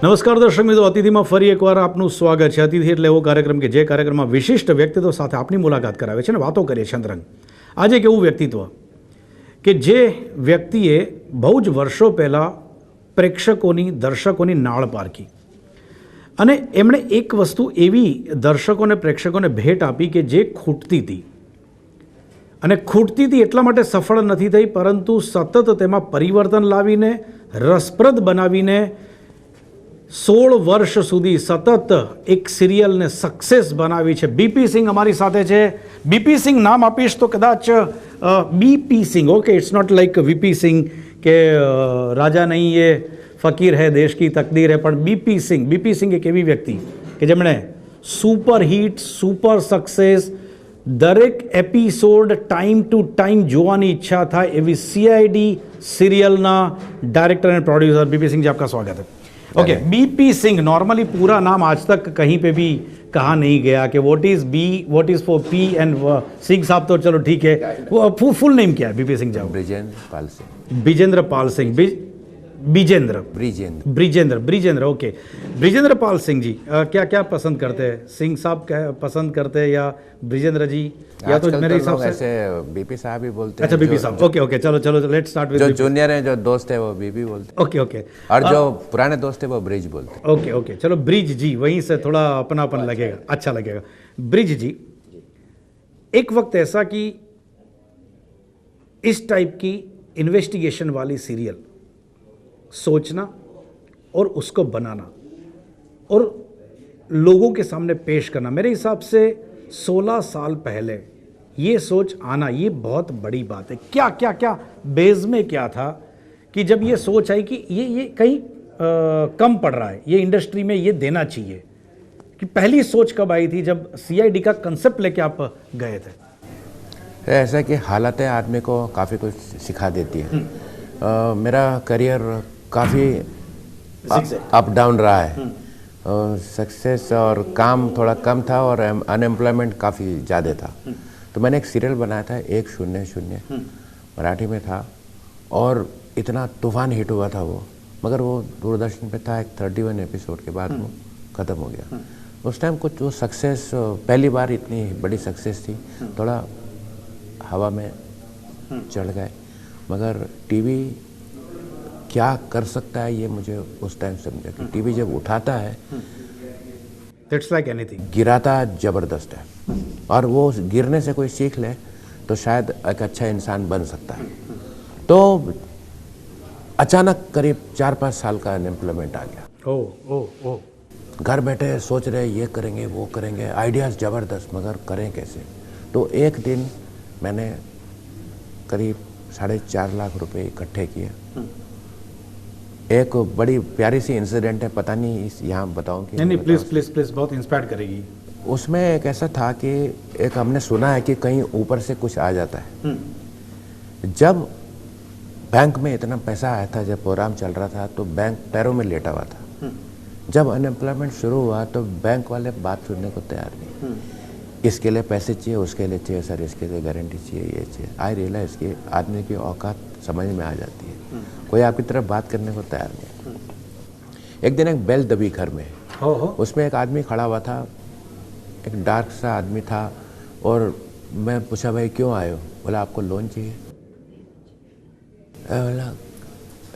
નમસ્કાર દર્શક મિત્રો, અતિથિમાં ફરી એકવાર આપનું સ્વાગત છે. અતિથિ એટલે એવો કાર્યક્રમ કે જે કાર્યક્રમમાં વિશિષ્ટ વ્યક્તિત્વ સાથે આપની મુલાકાત કરાવે છે અને વાતો કરીએ છીએ અંતરંગ. આજે એક એવું વ્યક્તિત્વ કે જે વ્યક્તિએ બહુ જ વર્ષો પહેલાં પ્રેક્ષકોની દર્શકોની નાળ પારખી અને એમણે એક વસ્તુ એવી દર્શકોને પ્રેક્ષકોને ભેટ આપી કે જે ખૂટતી હતી અને ખૂટતી હતી એટલા માટે સફળ નથી થઈ, પરંતુ સતત તેમાં પરિવર્તન લાવીને રસપ્રદ બનાવીને 16 વર્ષ સુધી સતત એક સિરિયલને સક્સેસ બનાવી છે. બીપી સિંહ અમારી સાથે છે. બીપી સિંહ નામ આપીશ તો કદાચ BP Singh, okay, it's not like VP Singh કે રાજા નહીં એ ફકીર હૈ દેશ કી તકદીર હૈ, પણ બીપી સિંહ એક એવી વ્યક્તિ કે જેમણે સુપર હિટ, સુપર સક્સેસ, દરેક એપિસોડ ટાઈમ ટુ ટાઈમ જોવાની ઈચ્છા થાય એવી सीआईडी સિરિયલના director and producer BP Singh ji, आपका स्वागत है. ओके, बीपी सिंह नॉर्मली पूरा नाम आज तक कहीं पे भी कहा नहीं गया कि what is B, what is for P and Singh Sahab तो चलो ठीक है. वो फुल नेम क्या है बीपी सिंह जी? ब्रिजेंद्र पाल सिंह. ब्रिजेंद्र. ओके, ब्रिजेंद्र पाल सिंह जी, क्या क्या पसंद करते हैं? सिंह साहब क्या पसंद करते हैं या ब्रिजेंद्र जी? या तो मेरे हिसाब से ऐसे बीपी साहब ही बोलते हैं. अच्छा, बीपी साहब. ओके, चलो लेट्स स्टार्ट विद जो जूनियर है, जो दोस्त है वो बीपी बोलते हैं. ओके. और जो पुराने दोस्त है वो ब्रिज बोलते हैं. ओके, चलो ब्रिज जी, वहीं से थोड़ा अपनापन लगेगा, अच्छा लगेगा. ब्रिज जी, एक वक्त ऐसा कि इस टाइप की इन्वेस्टिगेशन वाली सीरियल सोचना और उसको बनाना और लोगों के सामने पेश करना, मेरे हिसाब से 16 साल पहले ये सोच आना, ये बहुत बड़ी बात है. क्या बेस में क्या था कि जब ये सोच आई कि ये कहीं कम पड़ रहा है, ये इंडस्ट्री में ये देना चाहिए, कि पहली सोच कब आई थी जब सीआईडी का कंसेप्ट लेके आप गए थे? ऐसा कि हालतें आदमी को काफ़ी कुछ सिखा देती है. मेरा करियर काफ़ी अप डाउन रहा है. सक्सेस और काम थोड़ा कम था और अनएम्प्लॉयमेंट काफ़ी ज़्यादा था. तो मैंने एक सीरियल बनाया था 100, मराठी में था और इतना तूफान हिट हुआ था वो, मगर वो दूरदर्शन पे था. एक 31 एपिसोड के बाद वो ख़त्म हो गया. उस टाइम कुछ वो सक्सेस, पहली बार इतनी बड़ी सक्सेस थी, थोड़ा हवा में चढ़ गए. मगर टीवी क्या कर सकता है ये मुझे उस टाइम समझा कि टीवी जब उठाता है, इट्स लाइक एनीथिंग, गिराता ज़बरदस्त है. और वो गिरने से कोई सीख ले तो शायद एक अच्छा इंसान बन सकता है. तो अचानक करीब 4-5 साल का अनएम्प्लॉयमेंट आ गया. ओ घर बैठे सोच रहे ये करेंगे वो करेंगे, आइडियाज़ ज़बरदस्त, मगर करें कैसे? तो एक दिन मैंने करीब 4.5 लाख रुपए इकट्ठे किए. एक बड़ी प्यारी सी इंसिडेंट है, पता नहीं इस यहाँ बताऊँ कि नहीं, प्लीज, बहुत इंस्पायर करेगी. उसमें एक ऐसा था कि एक हमने सुना है कि कहीं ऊपर से कुछ आ जाता है. जब बैंक में इतना पैसा आया था, जब प्रोग्राम चल रहा था, तो बैंक पैरों में लेटा हुआ था. जब अनएम्प्लॉयमेंट शुरू हुआ तो बैंक वाले बात सुनने को तैयार नहीं. इसके लिए पैसे चाहिए, उसके लिए चाहिए, सर इसके लिए गारंटी चाहिए, ये चाहिए. आई रियलाइज कि आदमी की औकात समझ में आ जाती है. कोई आपकी तरफ बात करने को तैयार नहीं. एक दिन एक बैल दबी घर में, उसमें एक आदमी खड़ा हुआ था, एक डार्क सा आदमी था. और मैं पूछा, भाई क्यों आए हो? बोला आपको लोन चाहिए. बोला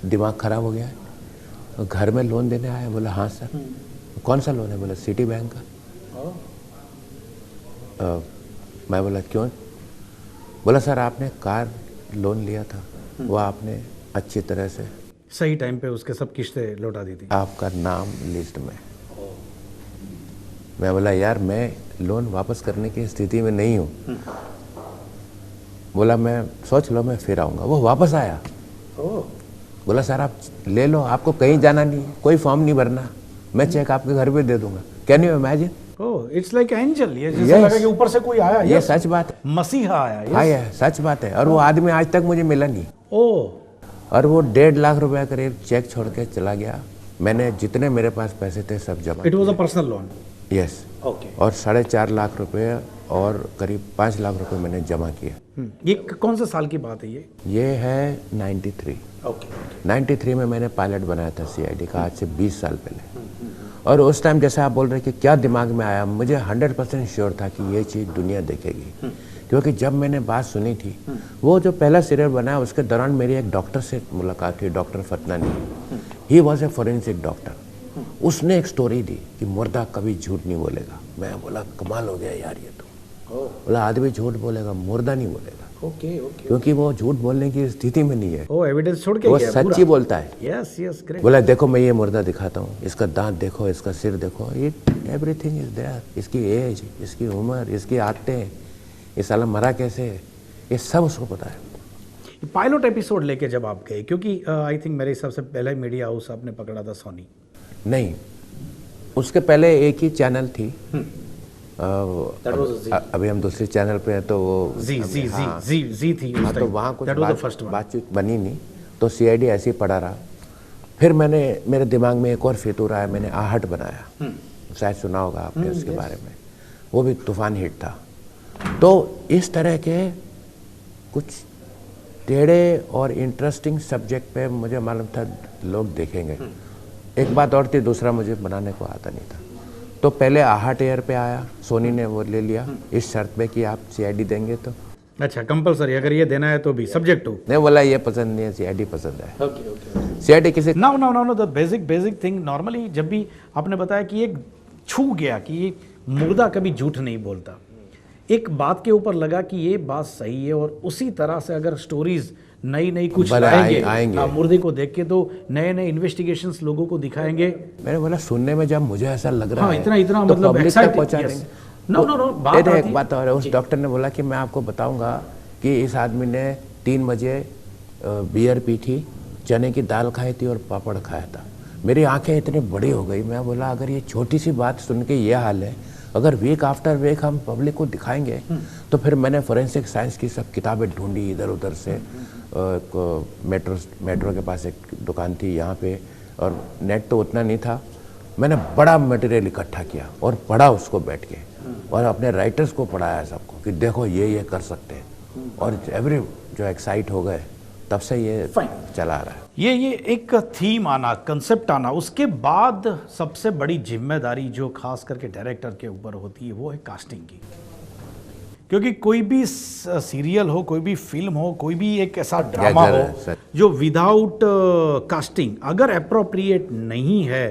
दिमाग खराब हो गया है, घर में लोन देने आया? बोला हाँ सर. कौन सा लोन है? बोला सिटी बैंक का. मैं बोला क्यों? बोला सर आपने कार लोन लिया था, वो आपने अच्छी तरह से सही टाइम पे उसके सब किस्तें लौटा दी थी, आपका नाम लिस्ट में. मैं बोला यार मैं लोन वापस करने की स्थिति में नहीं हूँ. बोला मैं सोच लो, मैं फिर आऊँगा. वो वापस आया. बोला सर आप ले लो, आपको कहीं जाना नहीं, कोई फॉर्म नहीं भरना, मैं चेक आपके घर पे दे दूंगा. Can you imagine? It's like angel. ये जैसे लगा कि ऊपर से कोई आया. ये सच बात है, मसीहा आया. हाँ ये सच बात है. और वो आदमी आज तक मुझे मिला नहीं. और वो 1.5 लाख रुपया करीब चेक छोड़ के चला गया. मैंने जितने मेरे पास पैसे थे सब जमा. It was a personal loan. Yes, okay. और 4.5 लाख रुपए और करीब 5 लाख रुपए मैंने जमा किए। ये कौन से साल की बात है ये है 93। ओके। 93 में मैंने पायलट बनाया था सीआईडी का, आज से 20 साल पहले। और उस टाइम जैसे आप बोल रहे कि क्या दिमाग में आया, मुझे 100% श्योर था कि ये चीज़ दुनिया देखेगी। क्योंकि जब मैंने बात सुनी थी, वो जो पहला सीरियल बना उसके दौरान मेरी एक डॉक्टर से मुलाकात हुई, doctor Fatnani. He was a forensic doctor. उसने एक स्टोरी दी कि मुर्दा कभी झूठ नहीं बोलेगा। मैं बोला कमाल हो गया यार ये तो। बोला आदमी झूठ बोलेगा, मुर्दा नहीं बोलेगा। Okay okay. क्योंकि वो झूठ बोलने की स्थिति में नहीं है, ओ एविडेंस छोड़ के वो गया सच ही बोलता है। Yes yes great. बोला देखो मैं ये मुर्दा दिखाता हूँ, इसका दांत देखो, इसका सिर देखो, ये एवरीथिंग इज देयर। इसकी एज, इसकी उम्र, इसकी आदतें, ये साला मरा कैसे, ये सब उसको पता है। पायलट एपिसोड लेके जब आप गए, क्योंकि आई थिंक मेरे हिसाब से पहले मीडिया हाउस आपने पकड़ा था सोनी। नहीं, उसके पहले एक ही चैनल थी। अभी हम दूसरे चैनल पे हैं तो वो जी थी। हाँ, तो वहाँ कुछ फर्स्ट बातचीत बनी नहीं, तो सीआईडी ऐसे ही पड़ा रहा। फिर मेरे दिमाग में एक और फितूर आया, मैंने आहट बनाया। शायद सुना होगा आपने उसके बारे में, वो भी तूफान हिट था। तो इस तरह के कुछ टेढ़े और इंटरेस्टिंग सब्जेक्ट पे मुझे मालूम था लोग देखेंगे। एक बात और थी, दूसरा मुझे बनाने को आता नहीं था। तो पहले आहट एयर पे आया, सोनी ने वो ले लिया इस शर्त पे कि आप सीआईडी देंगे तो। अच्छा, कंपलसरी, अगर ये देना है तो भी सब्जेक्ट हो। नहीं बोला ये पसंद नहीं है, सीआईडी पसंद है। Okay okay. सीआईडी किसी know the basic thing. Normally जब भी आपने बताया कि एक छू गया कि ये मुर्दा कभी झूठ नहीं बोलता, एक बात के ऊपर लगा कि ये बात सही है, और उसी तरह से अगर स्टोरीज नई कुछ आएंगे मुर्दे को देख के, तो नए इन्वेस्टिगेशंस लोगों को दिखाएंगे। मैंने बोला सुनने में जब मुझे ऐसा लग रहा है इतना तो मतलब पब्लिक तक पहुंचा देंगे। बात एक बात और है, उस डॉक्टर ने बोला कि मैं आपको बताऊंगा कि इस आदमी ने 3 बजे बियर पी थी, चने की दाल खाई थी और पापड़ खाया था। मेरी आंखें इतनी बड़ी हो गई, मैं बोला अगर ये छोटी सी बात सुन के ये हाल है, अगर वीक आफ्टर वीक हम पब्लिक को दिखाएंगे तो फिर मैंने फोरेंसिक साइंस की सब किताबें ढूंढी इधर उधर से। मेट्रो के पास एक दुकान थी यहाँ पे, और नेट तो उतना नहीं था। मैंने बड़ा मटेरियल इकट्ठा किया और पढ़ा उसको बैठ के, और अपने राइटर्स को पढ़ाया सबको कि देखो ये कर सकते हैं, और एवरी जो एक्साइट हो गए, तब से ये चला रहा है। ये एक थीम आना, कंसेप्ट आना, उसके बाद सबसे बड़ी जिम्मेदारी जो खास करके डायरेक्टर के ऊपर होती है वो है कास्टिंग की। क्योंकि कोई भी सीरियल हो, कोई भी फिल्म हो, कोई भी एक ऐसा ड्रामा हो जो विदाउट कास्टिंग अगर अप्रोप्रिएट नहीं है,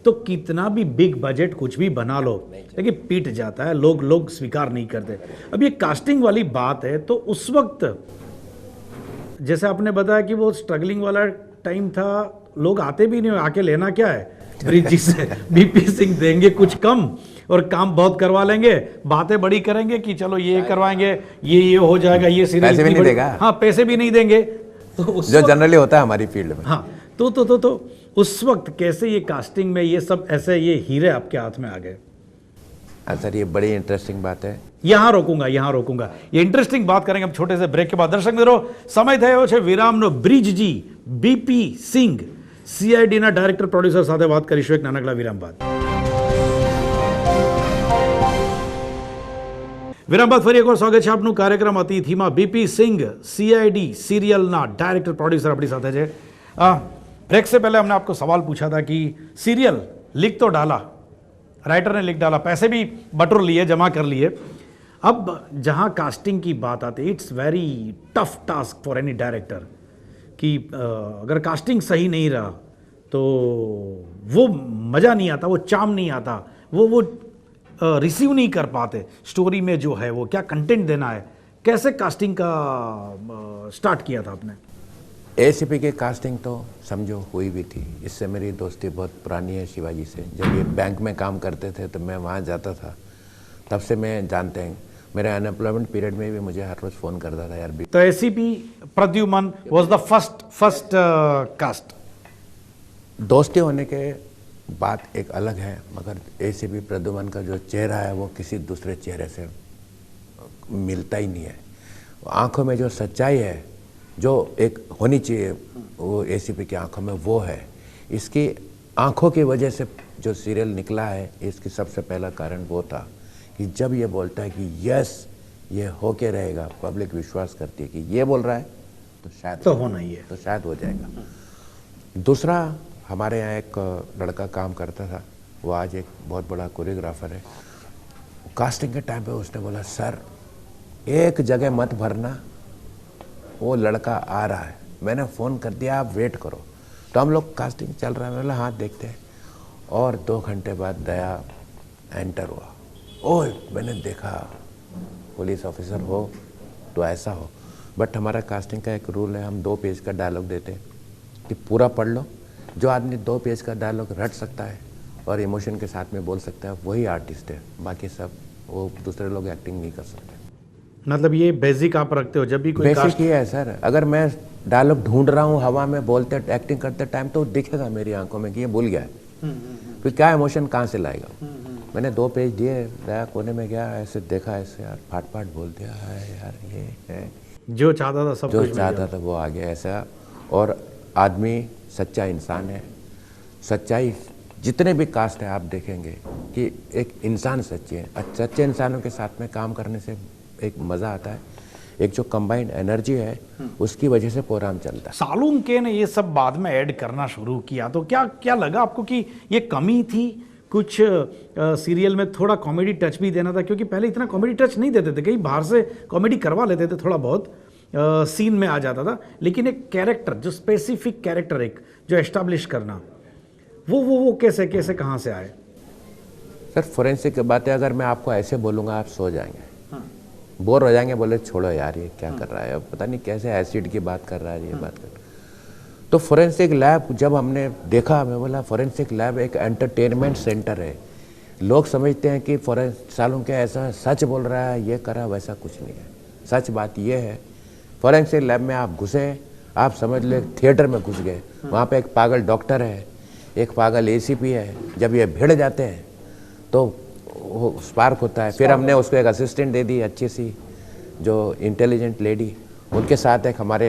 तो कितना भी बिग बजट कुछ भी बना लो, लेकिन पीट जाता है, लोग स्वीकार नहीं करते। अब ये कास्टिंग वाली बात है, तो उस वक्त जैसे आपने बताया कि वो स्ट्रगलिंग वाला टाइम था, लोग आते भी नहीं, आके लेना क्या है ब्रिज जी से, बीपी सिंह देंगे कुछ कम और काम बहुत करवा लेंगे, बातें बड़ी करेंगे कि चलो ये करवाएंगे, ये हो जाएगा, ये सीरियल पैसे भी नहीं देगा। हाँ, पैसे भी नहीं देंगे, तो जो जनरली होता है हमारी फील्ड में। हाँ, तो उस वक्त कैसे ये कास्टिंग में ये सब ऐसे ये हीरे आपके हाथ में आ गए? सर ये बड़ी इंटरेस्टिंग बात है। यहाँ रोकूंगा। ये इंटरेस्टिंग बात करेंगे हम छोटे से ब्रेक के बाद। दर्शक मित्रों, समय થયો છે વિરામનો। બ્રિજજી બીપી સિંઘ સીઆઈડીના ડાયરેક્ટર પ્રોડ્યુસર સાથે વાત કરીશું એક નાનકડા વિરામ બાદ। વિરામ બાદ ફરી એકવાર સ્વાગત છે આપનું કાર્યક્રમ અતિથિમાં। બીપી સિંઘ सीआईडी सीरियलના ડાયરેક્ટર પ્રોડ્યુસર આપણી સાથે છે। ब्रेक से पहले हमने आपको सवाल पूछा था कि सीरियल लिख तो डाला, राइटर ने लिख डाला, पैसे भी बटोर लिए, जमा कर लिए, अब जहाँ कास्टिंग की बात आती है, it's very tough task for any director कि अगर कास्टिंग सही नहीं रहा तो वो मज़ा नहीं आता, वो चार्म नहीं आता, वो रिसीव नहीं कर पाते स्टोरी में जो है वो क्या कंटेंट देना है। कैसे कास्टिंग का स्टार्ट किया था आपने? एसीपी की कास्टिंग तो समझो हुई भी थी, इससे मेरी दोस्ती बहुत पुरानी है शिवाजी से। जब ये बैंक में काम करते थे तो मैं वहाँ जाता था, तब से मैं जानते हैं। मेरे अनएम्प्लॉयमेंट पीरियड में भी मुझे हर रोज फ़ोन करता था यार। तो ACP Pradyuman was the first cast. दोस्ती होने के बात एक अलग है, मगर एसीपी प्रद्युमन का जो चेहरा है वो किसी दूसरे चेहरे से मिलता ही नहीं है। आंखों में जो सच्चाई है जो एक होनी चाहिए वो एसीपी की आंखों में वो है। इसकी आंखों की वजह से जो सीरियल निकला है इसकी सबसे पहला कारण वो था कि जब ये बोलता है कि यस ये होके रहेगा, पब्लिक विश्वास करती है कि ये बोल रहा है तो शायद तो होना ही है। तो शायद हो जाएगा। दूसरा, हमारे यहाँ एक लड़का काम करता था, वो आज एक बहुत बड़ा कोरियोग्राफर है। कास्टिंग के टाइम पे उसने बोला सर एक जगह मत भरना, वो लड़का आ रहा है। मैंने फ़ोन कर दिया आप वेट करो। तो हम लोग कास्टिंग चल रहा है, बोला हाँ देखते हैं। और 2 घंटे बाद दया एंटर हुआ। ओए मैंने देखा पुलिस ऑफिसर हो तो ऐसा हो, बट हमारा कास्टिंग का एक रूल है, हम 2 पेज का डायलॉग देते हैं कि पूरा पढ़ लो। जो आदमी 2 पेज का डायलॉग रट सकता है और इमोशन के साथ में बोल सकता है वही आर्टिस्ट है, बाकी सब वो दूसरे लोग एक्टिंग नहीं कर सकते। मतलब ये बेसिक आप रखते हो जब भी कोई बेसिक ही है सर। अगर मैं डायलॉग ढूंढ रहा हूँ हवा में बोलते एक्टिंग करते टाइम तो दिखेगा मेरी आंखों में कि ये भूल गया है, फिर क्या इमोशन कहाँ से लाएगा। मैंने 2 पेज दिए, दया कोने में गया, ऐसे देखा, ऐसे यार फाट फाट बोल दिया है यार, ये है जो चाहता था सब जो कुछ मिल चाहता गया। था वो आ गया ऐसा। और आदमी सच्चा इंसान है। सच्चाई जितने भी कास्ट है आप देखेंगे कि एक इंसान सच्चे है। सच्चे इंसानों के साथ में काम करने से एक मज़ा आता है, एक जो कंबाइंड एनर्जी है उसकी वजह से प्रोग्राम चलता है। सालूम के ने ये सब बाद में ऐड करना शुरू किया तो क्या क्या लगा आपको कि ये कमी थी कुछ सीरियल में थोड़ा कॉमेडी टच भी देना था, क्योंकि पहले इतना कॉमेडी टच नहीं देते थे, कहीं बाहर से कॉमेडी करवा लेते थे, थोड़ा बहुत सीन में आ जाता था, लेकिन एक कैरेक्टर जो स्पेसिफिक कैरेक्टर एक जो एस्टैब्लिश करना वो कैसे कैसे कहाँ से आए? सर फोरेंसिक की बातें अगर मैं आपको ऐसे बोलूँगा आप सो जाएंगे, बोर हो जाएंगे, बोले छोड़ो यार ये क्या कर रहा है, अब पता नहीं कैसे एसिड की बात कर रहा है, ये बात कर। तो फोरेंसिक लैब जब हमने देखा, मैं बोला फोरेंसिक लैब एक एंटरटेनमेंट सेंटर है। लोग समझते हैं कि सालों के ऐसा सच बोल रहा है, ये करा, वैसा कुछ नहीं है। सच बात ये है, फोरेंसिक लैब में आप घुसे, आप समझ ले थिएटर में घुस गए। वहाँ पे एक पागल डॉक्टर है, एक पागल एसीपी है। जब ये भिड़ जाते हैं तो वो स्पार्क होता है। फिर हमने उसको एक असिस्टेंट दे दी अच्छी सी, जो इंटेलिजेंट लेडी, उनके साथ एक हमारे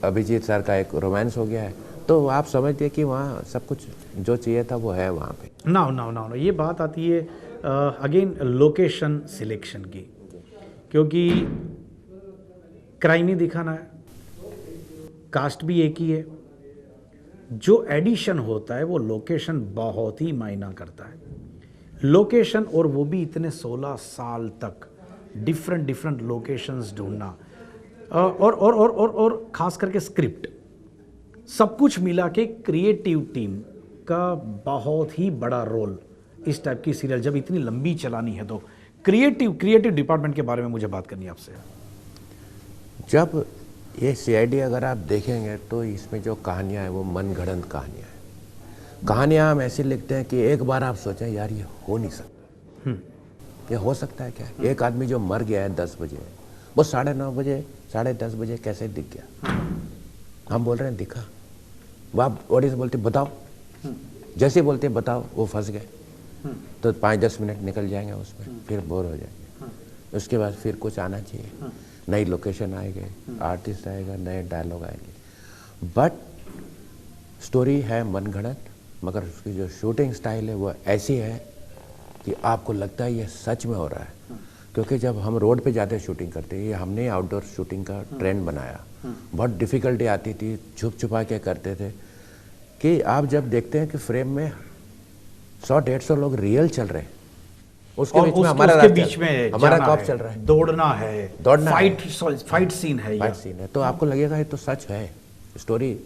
अभिजीत सर का एक रोमांस हो गया है। तो आप समझिए कि वहाँ सब कुछ जो चाहिए था वो है वहाँ पे। ना ये बात आती है अगेन लोकेशन सिलेक्शन की, क्योंकि क्राइम ही दिखाना है, कास्ट भी एक ही है, जो एडिशन होता है वो लोकेशन बहुत ही मायना करता है। लोकेशन, और वो भी इतने 16 साल तक डिफरेंट लोकेशंस ढूंढना, और खास करके स्क्रिप्ट, सब कुछ मिला के क्रिएटिव टीम का बहुत ही बड़ा रोल इस टाइप की सीरियल जब इतनी लंबी चलानी है। तो क्रिएटिव डिपार्टमेंट के बारे में मुझे बात करनी है आपसे। जब ये सीआईडी अगर आप देखेंगे तो इसमें जो कहानियाँ हैं वो मनगढ़ंत कहानियाँ हैं। कहानियाँ हम ऐसी लिखते हैं कि एक बार आप सोचें यार ये हो नहीं सकता, ये हो सकता है क्या? एक आदमी जो मर गया है 10 बजे, वो 9:30 बजे 10:30 बजे कैसे दिख गया? हम बोल रहे हैं दिखा, वो आप ऑडियंस बोलते बताओ, जैसे बोलते बताओ, वो फंस गए। तो 5-10 मिनट निकल जाएंगे उसमें, फिर बोर हो जाएंगे। उसके बाद फिर कुछ आना चाहिए, नई लोकेशन आएगी, आर्टिस्ट आएगा, नए डायलॉग आएंगे। बट स्टोरी है मनगढ़ंत, मगर उसकी जो शूटिंग स्टाइल है वो ऐसी है कि आपको लगता है ये सच में हो रहा है। क्योंकि जब हम रोड पे जाते शूटिंग करते, ये हमने आउटडोर शूटिंग का ट्रेंड बनाया, बहुत डिफ़िकल्टी आती थी, छुप छुपा के करते थे। कि आप जब देखते हैं कि फ्रेम में 100-150 लोग रियल चल रहे हैं, उसके बीच में हमारा कॉप चल रहा है, दौड़ना है, फाइट सीन है, फाइट सीन है, तो आपको लगेगा ये तो सच है, स्टोरी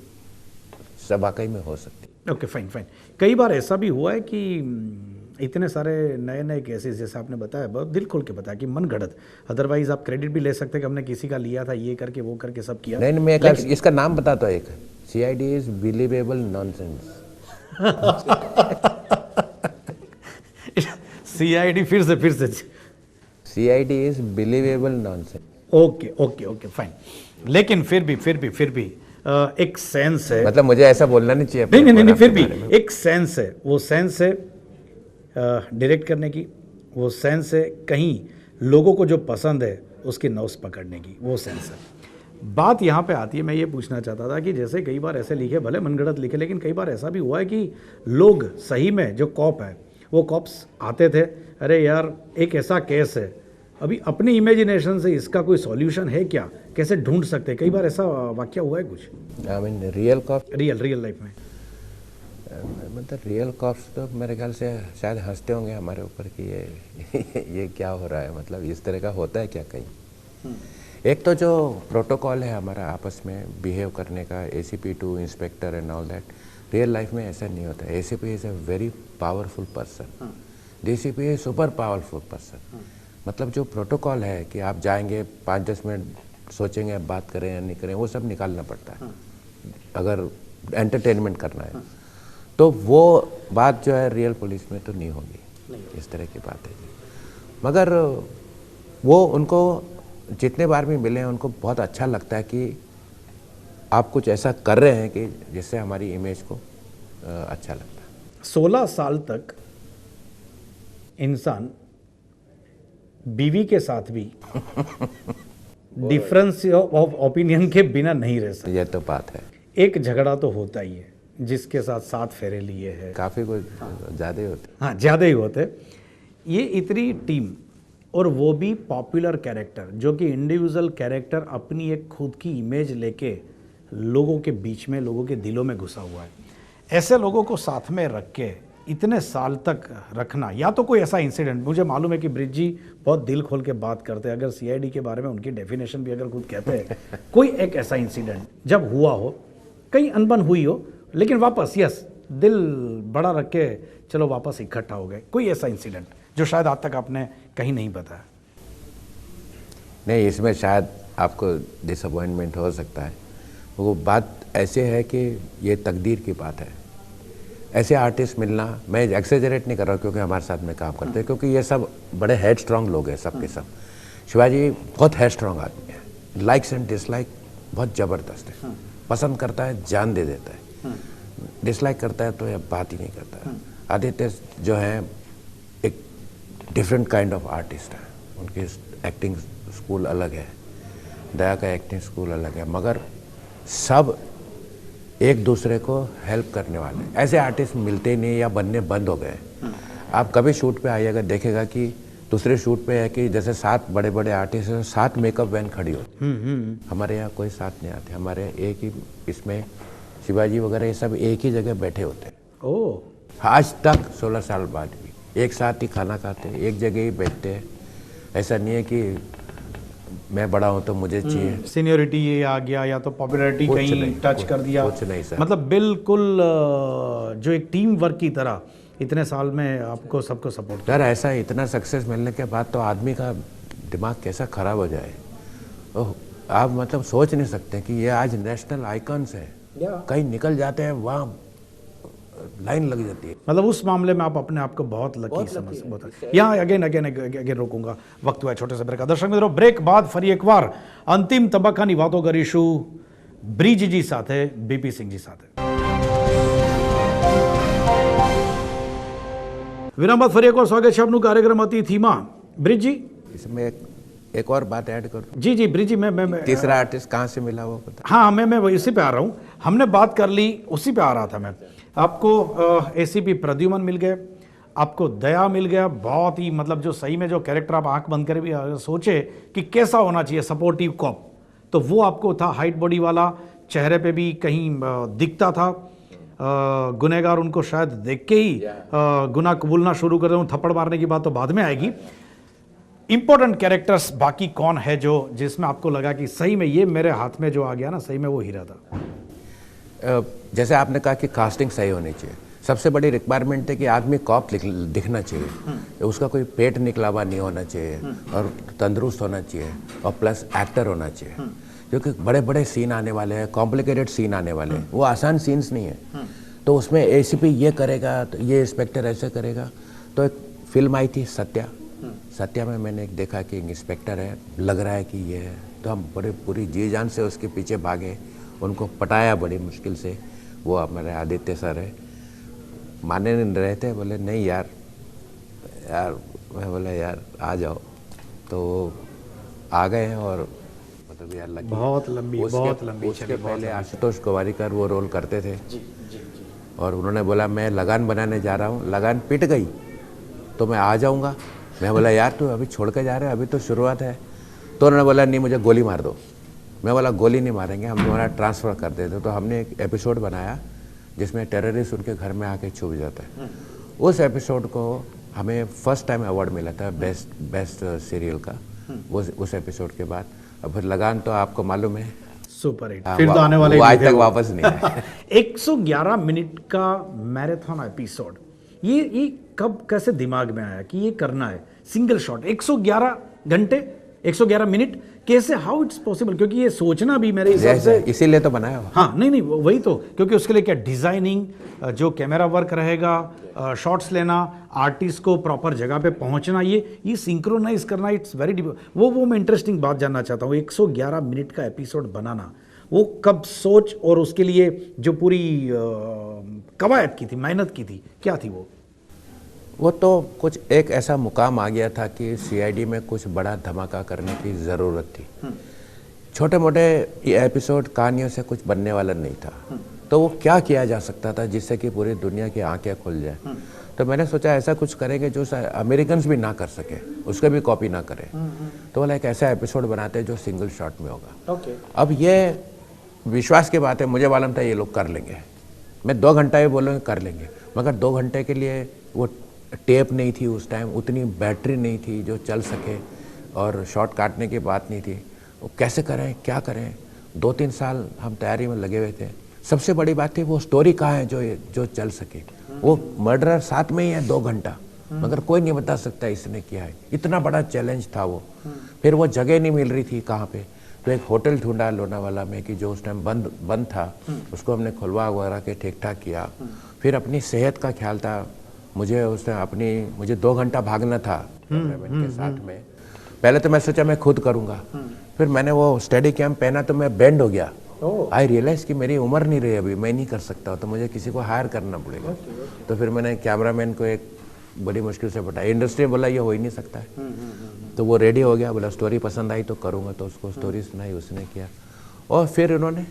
सब वाकई में हो सकती है। Okay fine. कई बार ऐसा भी हुआ है कि इतने सारे नए केसेस, जैसे आपने बताया, बहुत दिल खोल के बताया कि मनगढ़ंत, अदरवाइज आप क्रेडिट भी ले सकते हैं कि हमने किसी का लिया था, ये करके वो करके सब किया। नहीं, मैं इसका नाम बताता हूँ, एक CID is believable nonsense. CID फिर से CID is believable nonsense. Okay fine. लेकिन फिर भी एक सेंस है, मतलब मुझे ऐसा बोलना नहीं चाहिए। नहीं, फिर भी एक सेंस है, वो सेंस है डायरेक्ट करने की, वो सेंस है कहीं लोगों को जो पसंद है उसकी नौस पकड़ने की, वो सेंस है। बात यहाँ पे आती है, मैं ये पूछना चाहता था कि जैसे कई बार ऐसे लिखे, भले मनगढ़ंत लिखे, लेकिन कई बार ऐसा भी हुआ है कि लोग सही में जो कॉप है वो कॉप्स आते थे, अरे यार एक ऐसा केस है, अभी अपनी इमेजिनेशन से इसका कोई सॉल्यूशन है क्या, कैसे ढूंढ सकते हैं, कई बार ऐसा वाक्य हुआ है कुछ I mean real cops, real life में? मतलब रियल कॉप्स तो मेरे ख्याल से शायद हंसते होंगे हमारे ऊपर कि ये क्या हो रहा है, मतलब इस तरह का होता है क्या कहीं। एक तो जो प्रोटोकॉल है हमारा आपस में बिहेव करने का, ACP to inspector and all that, real life में ऐसा नहीं होता। ACP is a very powerful person, DCP is super powerful person. मतलब जो प्रोटोकॉल है कि आप जाएंगे 5-10 मिनट सोचेंगे बात करें या नहीं करें, वो सब निकालना पड़ता है अगर एंटरटेनमेंट करना है। तो वो बात जो है रियल पुलिस में तो नहीं होगी, इस तरह की बात है। मगर वो उनको जितने बार भी मिले हैं उनको बहुत अच्छा लगता है कि आप कुछ ऐसा कर रहे हैं कि जिससे हमारी इमेज को अच्छा लगता है। 16 साल तक इंसान बीवी के साथ भी डिफरेंस ऑफ ओपिनियन के बिना नहीं रह सकता। ये तो बात है। एक झगड़ा तो होता ही है, जिसके साथ 7 फेरे लिए हैं, काफ़ी कुछ ज़्यादा ही होते। हाँ ज़्यादा ही होते। ये इतनी टीम, और वो भी पॉपुलर कैरेक्टर, जो कि इंडिविजुअल कैरेक्टर अपनी एक खुद की इमेज लेके लोगों के बीच में, लोगों के दिलों में घुसा हुआ है। ऐसे लोगों को साथ में रख के इतने साल तक रखना, या तो कोई ऐसा इंसिडेंट, मुझे मालूम है कि ब्रिज जी बहुत दिल खोल के बात करते हैं, अगर सीआईडी के बारे में उनकी डेफिनेशन भी अगर खुद कहते हैं, कोई एक ऐसा इंसिडेंट जब हुआ हो, कहीं अनबन हुई हो, लेकिन वापस यस दिल बड़ा रख के चलो वापस इकट्ठा हो गए, कोई ऐसा इंसिडेंट जो शायद आज तक आपने कहीं नहीं बताया? नहीं, इसमें शायद आपको डिसअपॉइंटमेंट हो सकता है। वो बात ऐसे है कि ये तकदीर की बात है। ऐसे आर्टिस्ट मिलना, मैं एक्सेजरेट नहीं कर रहा क्योंकि हमारे साथ में काम करते हैं, क्योंकि ये सब बड़े हेड स्ट्रॉन्ग लोग हैं सब के सब। शिवाजी बहुत हेड स्ट्रॉन्ग आदमी है, लाइक्स एंड डिसलाइक बहुत ज़बरदस्त है। पसंद करता है जान दे देता है, डिसलाइक करता है तो ये बात ही नहीं करता है। आदित्य जो है एक डिफरेंट काइंड ऑफ आर्टिस्ट है, उनकी एक्टिंग स्कूल अलग है, दया का एक्टिंग स्कूल अलग है, मगर सब एक दूसरे को हेल्प करने वाले। ऐसे आर्टिस्ट मिलते ही नहीं या बनने बंद हो गए। आप कभी शूट पे आइएगा, देखेगा कि दूसरे शूट पे है कि जैसे 7 बड़े बड़े आर्टिस्ट हैं, 7 मेकअप वैन खड़ी होती। हमारे यहाँ कोई साथ नहीं आते, हमारे एक ही इसमें शिवाजी वगैरह ये सब एक ही जगह बैठे होते हैं। ओह, आज तक 16 साल बाद भी एक साथ ही खाना खाते हैं, एक जगह ही बैठते हैं। ऐसा नहीं है कि मैं बड़ा हूं तो मुझे चाहिए, सीनियरिटी ये आ गया या तो पॉपुलैरिटी कुछ कहीं नहीं, टच कर दिया, कुछ नहीं सर। मतलब बिल्कुल जो एक टीम वर्क की तरह इतने साल में आपको सबको सपोर्ट। यार ऐसा इतना सक्सेस मिलने के बाद तो आदमी का दिमाग कैसा खराब हो जाए। ओह, आप मतलब सोच नहीं सकते कि ये आज नेशनल आइकन्स है, कहीं निकल जाते हैं वहाँ लाइन लग जाती है। मतलब उस मामले में आप अपने आप को बहुत लकी समझ। यहाँ अगेन रोकूंगा, वक्त हुआ है छोटे से ब्रेक। दर्शक मित्रों, ब्रेक बाद फरी एक बार अंतिम तबक्काની વાતો કરીશું બ્રિજજી સાથે, બીપી સિંહજી સાથે। વિરામ બાદ ફરી એકવાર સ્વાગત છે આપનું કાર્યક્રમ અતિથિમાં। બ્રિજજી, इसमें एक और बात ऐड कर दूं। जी ब्रिजजी, मैं तीसरा आर्टिस्ट कहाँ से मिला वो पता? हाँ, मैं इसी पे आ रहा हूँ। हमने बात कर ली, उसी पे आ रहा था मैं। आपको एसीपी प्रद्युमन मिल गए, आपको दया मिल गया, बहुत ही मतलब जो सही में जो कैरेक्टर आप आंख बंद कर भी सोचे कि कैसा होना चाहिए सपोर्टिव कॉप, तो वो आपको था। हाइट बॉडी वाला, चेहरे पे भी कहीं दिखता था। गुनहगार उनको शायद देख के ही गुनाह कबूलना शुरू कर दूँ। थप्पड़ मारने की बात तो बाद में आएगी। इंपॉर्टेंट कैरेक्टर्स बाकी कौन है जो जिसमें आपको लगा कि सही में ये मेरे हाथ में जो आ गया ना, सही में वो हीरा था? जैसे आपने कहा कि कास्टिंग सही होनी चाहिए। सबसे बड़ी रिक्वायरमेंट है कि आदमी कॉप दिखना चाहिए, उसका कोई पेट निकला हुआ नहीं होना चाहिए और तंदुरुस्त होना चाहिए, और प्लस एक्टर होना चाहिए, क्योंकि बड़े बड़े सीन आने वाले हैं, कॉम्प्लिकेटेड सीन आने वाले हैं, वो आसान सीन्स नहीं है। तो उसमें एसीपी ये करेगा तो ये इंस्पेक्टर ऐसे करेगा। तो एक फिल्म आई थी सत्या में मैंने एक देखा कि इंस्पेक्टर है, लग रहा है कि ये है, तो हम बड़े पूरी जी जान से उसके पीछे भागे, उनको पटाया बड़ी मुश्किल से। वो हमारे आदित्य सर है, माने नहीं रहे थे, बोले नहीं यार मैं बोला यार आ जाओ, तो आ गए हैं और मतलब वी आर लकी। बहुत लंबी उसके पहले आशुतोष गोवारिकर वो रोल करते थे और उन्होंने बोला मैं लगान बनाने जा रहा हूँ, लगान पिट गई तो मैं आ जाऊँगा। मैं बोला यार तू अभी छोड़ के जा रहे हो, अभी तो शुरुआत है। तो उन्होंने बोला नहीं मुझे गोली मार दो। मैं बोला गोली नहीं मारेंगे, हम तुम्हारा ट्रांसफ़र कर देते। तो हमने एक एपिसोड बनाया जिसमें टेररिस्ट उनके घर में आके छुप जाता है। उस एपिसोड को हमें फर्स्ट टाइम अवार्ड मिला था बेस्ट सीरियल का उस एपिसोड के बाद। अब फिर लगान तो आपको मालूम है सुपर हिट, फिर तो आने वाले आज तक वापस नहीं आया। 111 मिनट का मैराथन एपिसोड, ये कब कैसे दिमाग में आया कि ये करना है? सिंगल शॉट 111 घंटे 111 मिनट, कैसे, हाउ इट्स पॉसिबल? क्योंकि ये सोचना भी मेरे हिसाब से इसीलिए तो बनाया हुआ। हाँ नहीं वही तो, क्योंकि उसके लिए क्या डिजाइनिंग, जो कैमरा वर्क रहेगा, शॉट्स लेना, आर्टिस्ट को प्रॉपर जगह पे पहुंचना, ये सिंक्रोनाइज करना, इट्स वेरी वो मैं इंटरेस्टिंग बात जानना चाहता हूँ। 111 मिनट का एपिसोड बनाना, वो कब सोच और उसके लिए जो पूरी कवायद की थी, मेहनत की थी, क्या थी वो तो कुछ एक ऐसा मुकाम आ गया था कि सीआईडी में कुछ बड़ा धमाका करने की ज़रूरत थी। छोटे मोटे एपिसोड कहानियों से कुछ बनने वाला नहीं था। तो वो क्या किया जा सकता था जिससे कि पूरी दुनिया की आंखें खुल जाए। तो मैंने सोचा ऐसा कुछ करेंगे जो अमेरिकन्स भी ना कर सके, उसके भी कॉपी ना करें। तो बोला एक ऐसा एपिसोड बनाते हैं जो सिंगल शॉट में होगा। अब ये विश्वास की बात है, मुझे मालूम था ये लोग कर लेंगे। मैं 2 घंटा ही बोलूँगा कर लेंगे, मगर 2 घंटे के लिए वो टेप नहीं थी उस टाइम, उतनी बैटरी नहीं थी जो चल सके, और शॉट काटने की बात नहीं थी। वो कैसे करें, क्या करें? 2-3 साल हम तैयारी में लगे हुए थे। सबसे बड़ी बात थी वो स्टोरी कहाँ है जो चल सके। वो मर्डरर साथ में ही है 2 घंटा, मगर कोई नहीं बता सकता इसने किया है। इतना बड़ा चैलेंज था वो। फिर वो जगह नहीं मिल रही थी कहाँ पे, तो एक होटल ढूंढा लोनावाला में कि जो उस टाइम बंद था, उसको हमने खुलवा वगैरह के ठीक ठाक किया। फिर अपनी सेहत का ख्याल था, मुझे 2 घंटा भागना था कैमरामैन के साथ में। पहले तो मैं सोचा मैं खुद करूँगा, फिर मैंने वो स्टडी कैम्प पहना तो मैं बैंड हो गया। आई रियलाइज कि मेरी उम्र नहीं रही अभी, मैं नहीं कर सकता, तो मुझे किसी को हायर करना पड़ेगा। तो फिर मैंने कैमरामैन को एक बड़ी मुश्किल से बताया, इंडस्ट्री बोला ये हो ही नहीं सकता है। तो वो रेडी हो गया, बोला स्टोरी पसंद आई तो करूँगा। तो उसको स्टोरी सुनाई, उसने किया और फिर उन्होंने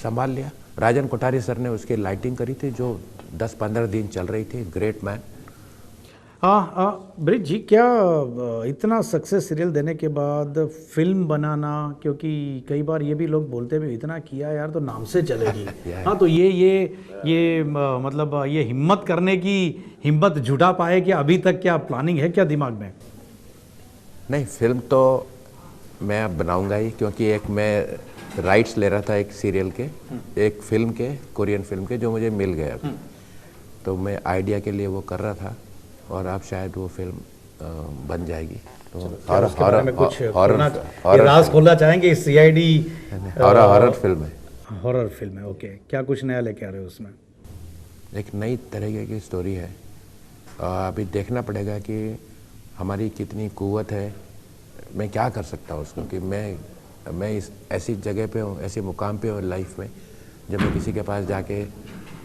संभाल लिया। राजन कोठारी सर ने उसकी लाइटिंग करी थी जो 10-15 दिन चल रही थी। Great man. ब्रिज जी, क्या इतना सक्सेस सीरियल देने के बाद फिल्म बनाना, क्योंकि कई बार ये भी लोग बोलते हैं इतना किया यार तो नाम से चलेगी। हाँ, तो ये मतलब ये हिम्मत करने की हिम्मत जुटा पाए क्या? अभी तक क्या प्लानिंग है क्या दिमाग में? नहीं, फिल्म तो मैं अब बनाऊंगा ही, क्योंकि एक मैं राइट्स ले रहा था एक सीरियल के, एक फिल्म के, कोरियन फिल्म के, जो मुझे मिल गए अभी। तो मैं आइडिया के लिए वो कर रहा था और अब शायद वो फिल्म बन जाएगी। तो राज खोलना चाहेंगे? सीआईडी हॉरर फिल्म है। हॉरर फिल्म है, ओके। क्या कुछ नया लेके आ रहे हो उसमें? एक नई तरीके की स्टोरी है। अभी देखना पड़ेगा कि हमारी कितनी कुव्वत है, मैं क्या कर सकता हूँ उसको, कि मैं इस ऐसी जगह पे हूँ, ऐसे मुकाम पे हूँ लाइफ में, जब मैं किसी के पास जाके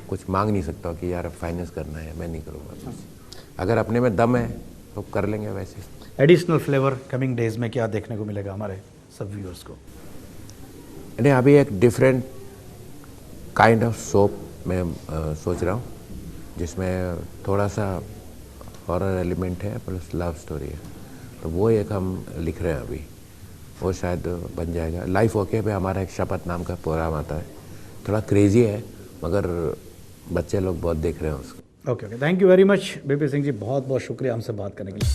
कुछ मांग नहीं सकता हूँ कि यार फाइनेंस करना है, मैं नहीं करूँगा। अगर अपने में दम है तो कर लेंगे। वैसे एडिशनल फ्लेवर कमिंग डेज में क्या देखने को मिलेगा हमारे सब व्यूअर्स को? नहीं, अभी एक डिफरेंट काइंड ऑफ सोप मैं सोच रहा हूँ, जिसमें थोड़ा सा हॉरर एलिमेंट है प्लस लव स्टोरी है। तो वो एक हम लिख रहे हैं अभी, वो शायद बन जाएगा। लाइफ ओके पे हमारा एक शपथ नाम का प्रोग्राम आता है, थोड़ा क्रेजी है मगर बच्चे लोग बहुत देख रहे हैं उसको। Okay, thank you very much BP Singh ji, बहुत बहुत शुक्रिया हमसे बात करने के लिए।